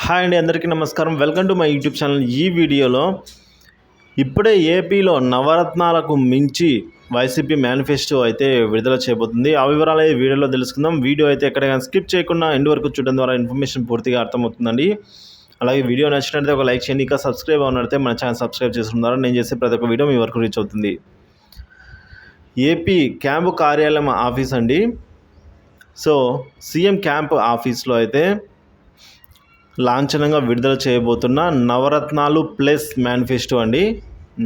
Hi అండి, అందరికీ నమస్కారం. Welcome to my YouTube channel. ఈ వీడియోలో ఇప్పుడే ఏపీలో నవరత్నాలకు మించి వైసీపీ మేనిఫెస్టో అయితే విడుదల చేయబోతుంది. ఆ వివరాలు ఈ వీడియోలో తెలుసుకుందాం. వీడియో అయితే ఎక్కడైనా స్కిప్ చేయకుండా ఎండ్ వరకు చూడడం ద్వారా ఇన్ఫర్మేషన్ పూర్తిగా అర్థమవుతుందండి. అలాగే వీడియో నచ్చినట్లయితే ఒక లైక్ చేయండి. ఇంకా సబ్స్క్రైబ్ అవునైతే మన ఛానల్ సబ్స్క్రైబ్ చేసుకున్న ద్వారా నేను చేసే ప్రతి ఒక్క వీడియో మీ వరకు రీచ్ అవుతుంది. ఏపీ క్యాంపు కార్యాలయం ఆఫీస్ అండి. సో సీఎం క్యాంప్ ఆఫీస్లో అయితే లాంఛనంగా విడుదల చేయబోతున్న నవరత్నాలు ప్లస్ మేనిఫెస్టో అండి.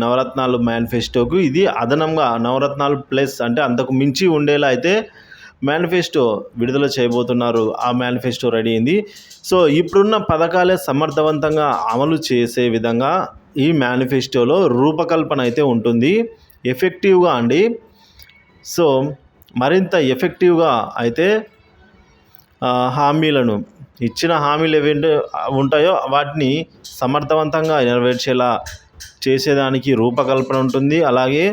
నవరత్నాలు మేనిఫెస్టోకు ఇది అదనంగా నవరత్నాలు ప్లస్ అంటే అంతకు మించి ఉండేలా అయితే మేనిఫెస్టో విడుదల చేయబోతున్నారు. ఆ మేనిఫెస్టో రెడీ అయింది. సో ఇప్పుడున్న పథకాలే సమర్థవంతంగా అమలు చేసే విధంగా ఈ మేనిఫెస్టోలో రూపకల్పన అయితే ఉంటుంది. ఎఫెక్టివ్గా అండి. సో మరింత ఎఫెక్టివ్గా అయితే హామీలను ఇచ్చిన హామీలు ఏవైతే ఉంటాయో వాటిని సమర్థవంతంగా నెరవేర్చేలా చేసేదానికి రూపకల్పన ఉంటుంది. అలాగే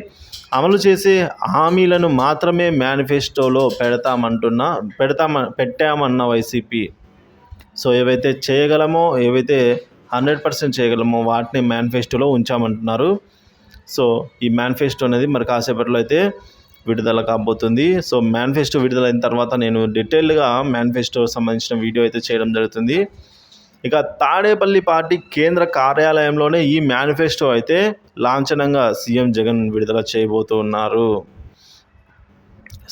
అమలు చేసే హామీలను మాత్రమే మేనిఫెస్టోలో పెట్టామన్న వైసీపీ. సో ఏవైతే చేయగలమో, ఏవైతే 100% చేయగలమో వాటిని మేనిఫెస్టోలో ఉంచామంటున్నారు. సో ఈ మేనిఫెస్టో అనేది మరి కాసేపట్లో అయితే విడుదల కాబోతుంది. సో మేనిఫెస్టో విడుదలైన తర్వాత నేను డీటెయిల్గా మేనిఫెస్టో సంబంధించిన వీడియో అయితే చేయడం జరుగుతుంది. ఇక తాడేపల్లి పార్టీ కేంద్ర కార్యాలయంలోనే ఈ మేనిఫెస్టో అయితే లాంఛనంగా సీఎం జగన్ విడుదల చేయబోతున్నారు.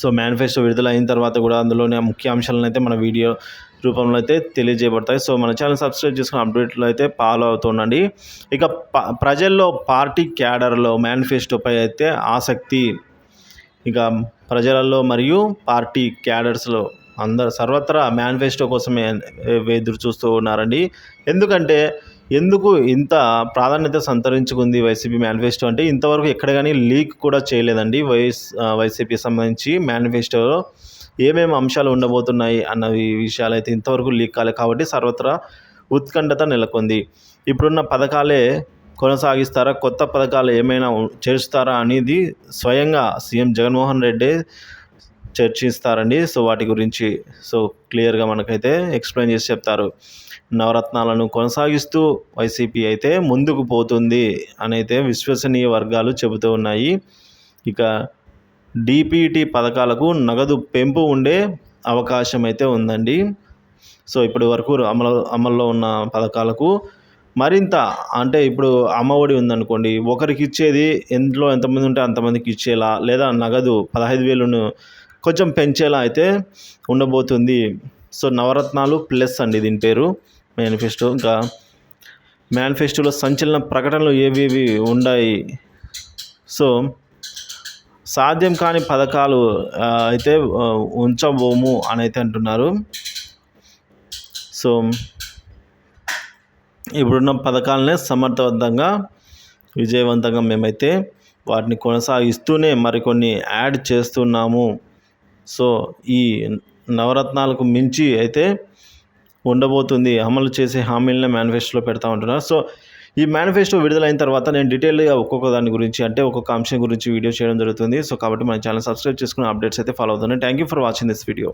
సో మేనిఫెస్టో విడుదల అయిన తర్వాత కూడా అందులోనే ముఖ్య అంశాలను అయితే మన వీడియో రూపంలో అయితే తెలియజేయబడతాయి. సో మన ఛానల్ సబ్స్క్రైబ్ చేసుకుని అప్డేట్లు అయితే ఫాలో అవుతుండండి. ఇక ప్రజల్లో పార్టీ క్యాడర్లో మేనిఫెస్టోపై అయితే ఆసక్తి ఇక ప్రజలలో మరియు పార్టీ క్యాడర్స్లో అందరు సర్వత్రా మేనిఫెస్టో కోసమే ఎదురు చూస్తూ ఉన్నారండి. ఎందుకు ఇంత ప్రాధాన్యత సంతరించుకుంది వైసీపీ మేనిఫెస్టో అంటే ఇంతవరకు ఎక్కడ కానీ లీక్ కూడా చేయలేదండి. వైసీపీ సంబంధించి మేనిఫెస్టోలో ఏమేమి అంశాలు ఉండబోతున్నాయి అన్న విషయాలు అయితే ఇంతవరకు లీక్ కాలేదు. కాబట్టి సర్వత్రా ఉత్కంఠత నెలకొంది. ఇప్పుడున్న పథకాలే కొనసాగిస్తారా, కొత్త పథకాలు ఏమైనా చేస్తారా అనేది స్వయంగా సీఎం జగన్మోహన్ రెడ్డి చర్చిస్తారండి. సో వాటి గురించి క్లియర్గా మనకైతే ఎక్స్ప్లెయిన్ చేసి చెప్తారు. నవరత్నాలను కొనసాగిస్తూ వైసీపీ అయితే ముందుకు పోతుంది అని అయితే విశ్వసనీయ వర్గాలు చెబుతూ ఉన్నాయి. ఇక డిపిటి పథకాలకు నగదు పెంపు ఉండే అవకాశం అయితే ఉందండి. సో ఇప్పటి వరకు అమల్లో ఉన్న పథకాలకు మరింత అంటే ఇప్పుడు అమ్మఒడి ఉందనుకోండి, ఒకరికి ఇచ్చేది ఇంట్లో ఎంతమంది ఉంటే అంతమందికి ఇచ్చేలా, లేదా నగదు 15,000ను కొంచెం పెంచేలా అయితే ఉండబోతుంది. సో నవరత్నాలు ప్లస్ అండి దీని పేరు మేనిఫెస్టో. ఇంకా మేనిఫెస్టోలో సంచలన ప్రకటనలు ఏవేవి ఉన్నాయి. సో సాధ్యం కాని పథకాలు అయితే ఉంచబోము అని అయితే అంటున్నారు. సో ఇప్పుడున్న పథకాలనే సమర్థవంతంగా విజయవంతంగా మేమైతే వాటిని కొనసాగిస్తూనే మరికొన్ని యాడ్ చేస్తున్నాము. సో ఈ నవరత్నాలకు మించి అయితే ఉండబోతుంది. అమలు చేసే హామీలనే మేనిఫెస్టోలో పెడతా ఉంటున్నారు. సో ఈ మేనిఫెస్టో విడుదలైన తర్వాత నేను డీటెయిల్గా ఒక్కొక్క దాని గురించి అంటే ఒక్కొక్క అంశం గురించి వీడియో చేయడం జరుగుతుంది. సో కాబట్టి మన ఛానల్ సబ్స్క్రైబ్ చేసుకుని అప్డేట్స్ అయితే ఫాలో అవుతుంది. Thank you for watching this video.